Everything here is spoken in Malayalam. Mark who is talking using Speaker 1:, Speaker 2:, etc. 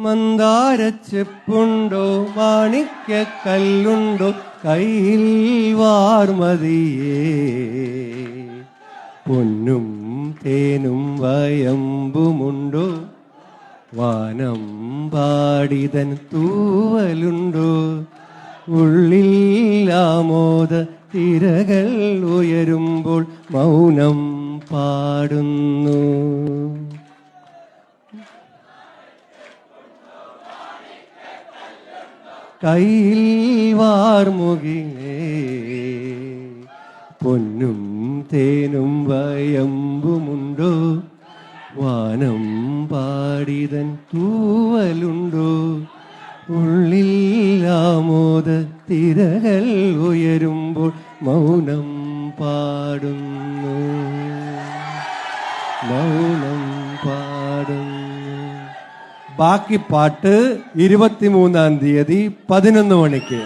Speaker 1: മന്ദാരച്ചെപ്പുണ്ടോ മാണിക്യക്കല്ലുണ്ടോ കയ്യിൽ വാർമതിയേ പൊന്നും തേനും വയമ്പുമുണ്ടോ വാനം പാടിതൻ തൂവലുണ്ടോ ഉള്ളിൽ ആമോദ തിരകൾ ഉയരുമ്പോൾ മൗനം പാടുന്നു. കയ്യിൽ വാർമുകിലേ പൊന്നും തേനും വയമ്പുമുണ്ടോ വാനം പാടിതൻ തൂവലുണ്ടോ ഉള്ളിൽ ആമോദ തിരകൾ ഉയരുമ്പോൾ മൗനം പാടുന്നു. മൗനം പാടുന്നു. ബാക്കി പാട്ട് 23-ാം തീയതി 11 മണിക്ക്.